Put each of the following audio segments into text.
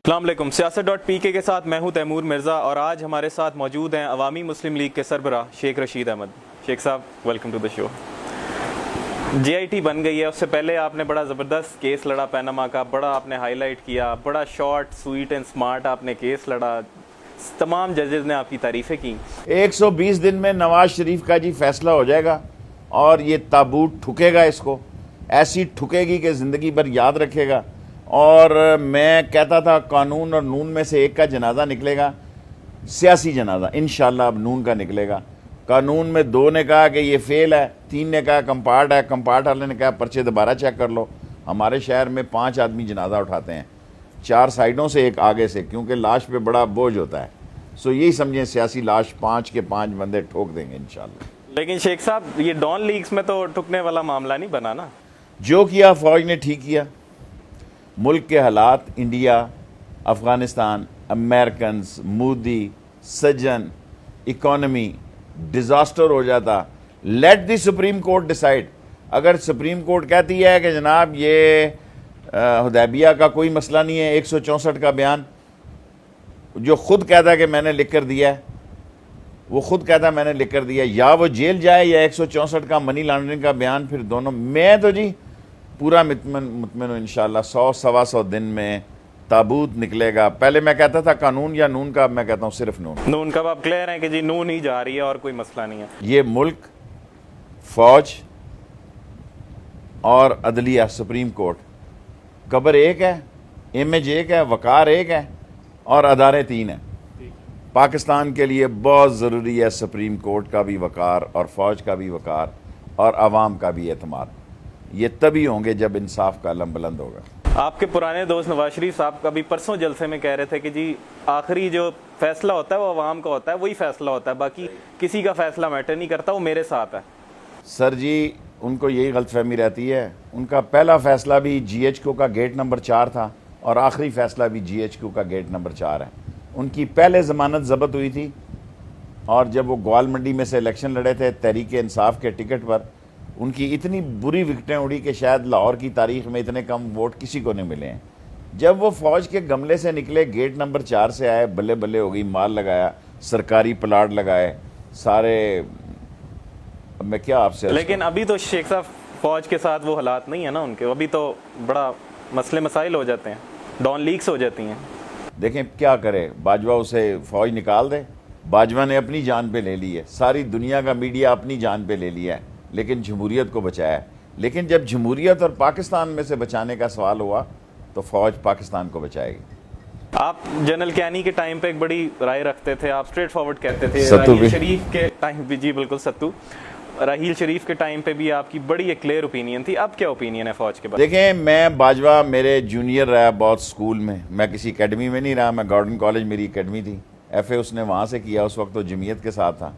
السلام علیکم. سیاست.pk کے ساتھ میں ہوں تیمور مرزا اور آج ہمارے ساتھ موجود ہیں عوامی مسلم لیگ کے سربراہ Sheikh Rashid Ahmed. Sheikh sahab welcome to the show. JIT بن گئی ہے, اس سے پہلے آپ نے بڑا زبردست کیس لڑا پیناما کا, بڑا آپ نے ہائی لائٹ کیا, بڑا شارٹ سویٹ اینڈ سمارٹ آپ نے کیس لڑا, تمام ججز نے آپ کی تعریفیں کی. 120 دن میں نواز شریف کا جی فیصلہ ہو جائے گا اور یہ تابوت ٹھکے گا, اس کو ایسی ٹھکے گی کہ زندگی بھر یاد رکھے گا. اور میں کہتا تھا قانون اور نون میں سے ایک کا جنازہ نکلے گا, سیاسی جنازہ انشاءاللہ اب نون کا نکلے گا. قانون میں 2 نے کہا کہ یہ فیل ہے, 3 نے کہا کمپارٹ ہے, کمپارٹ والے نے کہا پرچے دوبارہ چیک کر لو. ہمارے شہر میں 5 آدمی جنازہ اٹھاتے ہیں, 4 سائڈوں سے ایک آگے سے, کیونکہ لاش پہ بڑا بوجھ ہوتا ہے. سو یہی سمجھیں سیاسی لاش 5 کے 5 بندے ٹھوک دیں گے انشاءاللہ. لیکن شیخ صاحب یہ ڈان لیگز میں تو ٹکنے والا معاملہ نہیں بنا نا. جو کیا فوج نے ٹھیک کیا. ملک کے حالات, انڈیا, افغانستان, امریکنز, مودی, سجن, اکانومی ڈیزاسٹر ہو جاتا. Let the supreme court decide. اگر سپریم کورٹ کہتی ہے کہ جناب یہ حدیبیہ کا کوئی مسئلہ نہیں ہے, 164 کا بیان جو خود کہتا ہے کہ میں نے لکھ کر دیا ہے, وہ خود کہتا ہے میں نے لکھ کر دیا, یا وہ جیل جائے یا 164 کا منی لانڈرنگ کا بیان, پھر دونوں. میں تو جی پورا مطمئن ہوں انشاءاللہ 100-125 دن میں تابوت نکلے گا. پہلے میں کہتا تھا قانون یا نون کا, اب میں کہتا ہوں صرف نون. نون کا آپ کلیئر ہیں کہ جی نون ہی جا رہی ہے اور کوئی مسئلہ نہیں ہے. یہ ملک, فوج اور عدلیہ, سپریم کورٹ, قبر ایک ہے, امیج ایک ہے, وقار ایک ہے اور ادارے 3 ہیں. پاکستان کے لیے بہت ضروری ہے سپریم کورٹ کا بھی وقار اور فوج کا بھی وقار اور عوام کا بھی اعتماد. یہ تبھی ہوں گے جب انصاف کا علم بلند ہوگا. آپ کے پرانے دوست نواز شریف صاحب کا بھی پرسوں جلسے میں کہہ رہے تھے کہ جی آخری جو فیصلہ ہوتا ہے وہ عوام کا ہوتا ہے, وہی فیصلہ ہوتا ہے, باقی کسی کا فیصلہ میٹر نہیں کرتا, وہ میرے ساتھ ہے. سر جی ان کو یہی غلط فہمی رہتی ہے. ان کا پہلا فیصلہ بھی GHQ کا گیٹ نمبر 4 تھا اور آخری فیصلہ بھی GHQ کا گیٹ نمبر 4 ہے. ان کی پہلے ضمانت ضبط ہوئی تھی, اور جب وہ گوال منڈی میں سے الیکشن لڑے تھے تحریک انصاف کے ٹکٹ پر, ان کی اتنی بری وکٹیں اڑی کہ شاید لاہور کی تاریخ میں اتنے کم ووٹ کسی کو نہیں ملے ہیں. جب وہ فوج کے گملے سے نکلے, گیٹ نمبر 4 سے آئے, بلے بلے ہو گئی, مال لگایا, سرکاری پلاٹ لگائے سارے. میں کیا آپ سے, لیکن ابھی تو شیخ صاحب فوج کے ساتھ وہ حالات نہیں ہیں نا ان کے, ابھی تو بڑا مسئلے مسائل ہو جاتے ہیں, ڈان لیگز ہو جاتی ہیں. دیکھیں کیا کرے باجوہ, اسے فوج نکال دے. باجوہ نے اپنی جان پہ لے لی ہے, ساری دنیا کا میڈیا اپنی جان پہ لے لیا ہے, لیکن جمہوریت کو بچایا ہے. لیکن جب جمہوریت اور پاکستان میں سے بچانے کا سوال ہوا تو فوج پاکستان کو بچائے گی. آپ جنرل کیانی کے ٹائم پہ ایک بڑی رائے رکھتے تھے, آپ اسٹریٹ فارورڈ کہتے تھے. ستو بھی شریف کے ٹائم بھی, جی بالکل ستو, راحیل شریف کے ٹائم پہ بھی آپ کی بڑی ایک کلیئر اوپینین تھی. اب کیا اوپینین ہے فوج کے بارے؟ دیکھیں میں باجوہ میرے جونیئر رہا بہت سکول میں, میں کسی اکیڈمی میں نہیں رہا, میں گارڈن کالج میری اکیڈمی تھی, FA اس نے وہاں سے کیا, اس وقت تو جمعیت کے ساتھ تھا,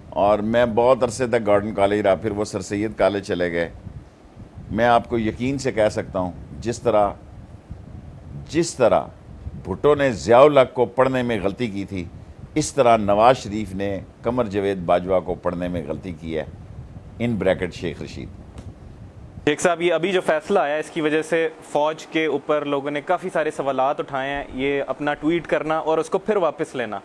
اور میں بہت عرصے تک گارڈن کالج رہا, پھر وہ سر سید کالج چلے گئے. میں آپ کو یقین سے کہہ سکتا ہوں جس طرح بھٹو نے ضیاء الحق کو پڑھنے میں غلطی کی تھی, اس طرح نواز شریف نے قمر جاوید باجوہ کو پڑھنے میں غلطی کی ہے, ان بریکٹ شیخ رشید. شیخ صاحب یہ ابھی جو فیصلہ آیا اس کی وجہ سے فوج کے اوپر لوگوں نے کافی سارے سوالات اٹھائے ہیں, یہ اپنا ٹویٹ کرنا اور اس کو پھر واپس لینا,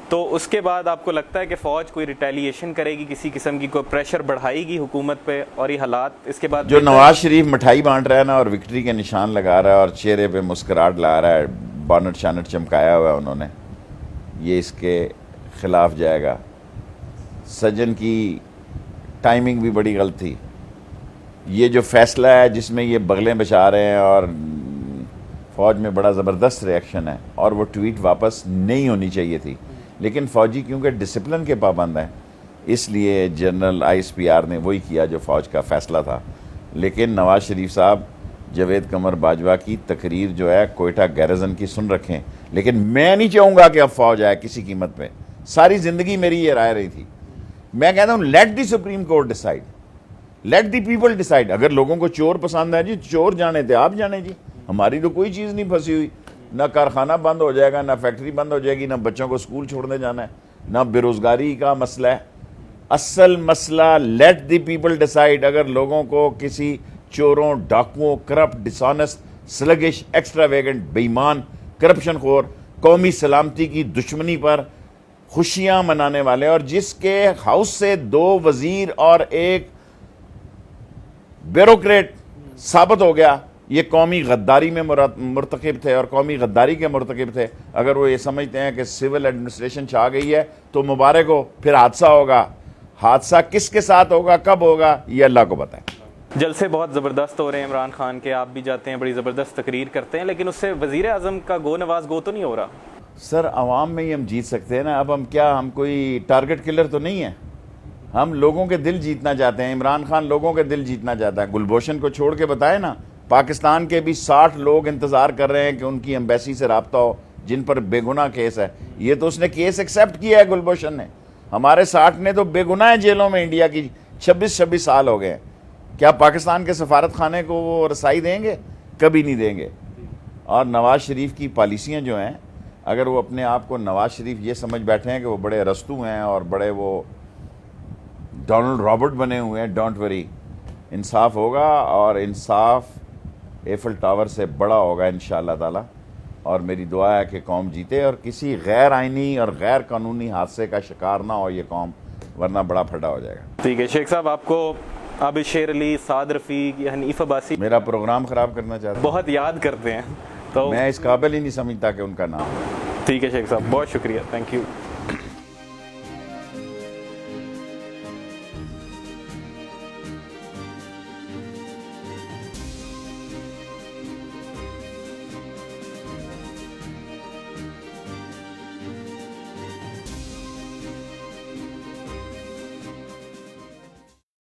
تو اس کے بعد آپ کو لگتا ہے کہ فوج کوئی ریٹیلیشن کرے گی, کسی قسم کی کوئی پریشر بڑھائے گی حکومت پہ, اور یہ حالات اس کے بعد جو نواز شریف مٹھائی بانٹ رہا ہے نا اور وکٹری کے نشان لگا رہا ہے اور چہرے پہ مسکراہٹ لا رہا ہے, بانٹ شانٹ چمکایا ہوا ہے انہوں نے, یہ اس کے خلاف جائے گا. سجن کی ٹائمنگ بھی بڑی غلط تھی. یہ جو فیصلہ ہے جس میں یہ بغلیں بچا رہے ہیں اور فوج میں بڑا زبردست ریئیکشن ہے, اور وہ ٹویٹ واپس نہیں ہونی چاہیے تھی, لیکن فوجی کیونکہ ڈسپلن کے پابند ہیں اس لیے جنرل ISPR نے وہی کیا جو فوج کا فیصلہ تھا. لیکن نواز شریف صاحب جاوید قمر باجوہ کی تقریر جو ہے کوئٹہ گیرزن کی سن رکھیں, لیکن میں نہیں چاہوں گا کہ اب فوج آئے کسی قیمت پہ. ساری زندگی میری یہ رائے رہی تھی. میں کہتا ہوں let the supreme court decide, let the people decide. اگر لوگوں کو چور پسند ہے جی چور جانے تھے, آپ جانے جی, ہماری تو کوئی چیز نہیں پھنسی ہوئی. نہ کارخانہ بند ہو جائے گا, نہ فیکٹری بند ہو جائے گی, نہ بچوں کو اسکول چھوڑنے جانا ہے, نہ بے روزگاری کا مسئلہ ہے. اصل مسئلہ لیٹ دی پیپل ڈیسائیڈ. اگر لوگوں کو کسی چوروں, ڈاکوؤں, کرپٹ, ڈسانسٹ, سلگش, ایکسٹرا ویگنٹ, بے ایمان کرپشن خور، قومی سلامتی کی دشمنی پر خوشیاں منانے والے، اور جس کے ہاؤس سے 2 وزیر اور ایک بیوروکریٹ ثابت ہو گیا یہ قومی غداری میں مرتکب تھے اور قومی غداری کے مرتکب تھے. اگر وہ یہ سمجھتے ہیں کہ سول ایڈمنسٹریشن چھا گئی ہے تو مبارک ہو، پھر حادثہ ہوگا. حادثہ کس کے ساتھ ہوگا، کب ہوگا، یہ اللہ کو پتہ ہے. جلسے بہت زبردست ہو رہے ہیں عمران خان کے، آپ بھی جاتے ہیں، بڑی زبردست تقریر کرتے ہیں، لیکن اس سے وزیر اعظم کا گو نواز گو تو نہیں ہو رہا؟ سر عوام میں ہی ہم جیت سکتے ہیں نا. اب ہم کوئی ٹارگٹ کلر تو نہیں ہیں. ہم لوگوں کے دل جیتنا چاہتے ہیں. عمران خان لوگوں کے دل جیتنا چاہتا ہے. گلبھوشن کو چھوڑ کے بتائے نا، پاکستان کے بھی 60 لوگ انتظار کر رہے ہیں کہ ان کی ایمبیسی سے رابطہ ہو جن پر بے گناہ کیس ہے. یہ تو اس نے کیس ایکسیپٹ کیا ہے گلبھوشن نے. ہمارے 60 نے تو بے گناہ جیلوں میں انڈیا کی 26 سال ہو گئے ہیں. کیا پاکستان کے سفارت خانے کو وہ رسائی دیں گے؟ کبھی نہیں دیں گے. اور نواز شریف کی پالیسیاں جو ہیں، اگر وہ اپنے آپ کو نواز شریف یہ سمجھ بیٹھے ہیں کہ وہ بڑے ارسطو ہیں اور بڑے وہ ڈونلڈ رابرٹ بنے ہوئے ہیں، ڈونٹ وری، انصاف ہوگا اور انصاف ایفل ٹاور سے بڑا ہوگا انشاءاللہ تعالی. اور میری دعا ہے کہ قوم جیتے اور کسی غیر آئینی اور غیر قانونی حادثے کا شکار نہ ہو یہ قوم، ورنہ بڑا پھڈا ہو جائے گا. ٹھیک ہے شیخ صاحب، آپ کو عابد شیر علی، سعد رفیق یا حنیف عباسی میرا پروگرام خراب کرنا چاہتے ہیں. بہت یاد کرتے ہیں، تو میں اس قابل ہی نہیں سمجھتا کہ ان کا نام. ٹھیک ہے شیخ صاحب، بہت شکریہ، تھینک یو.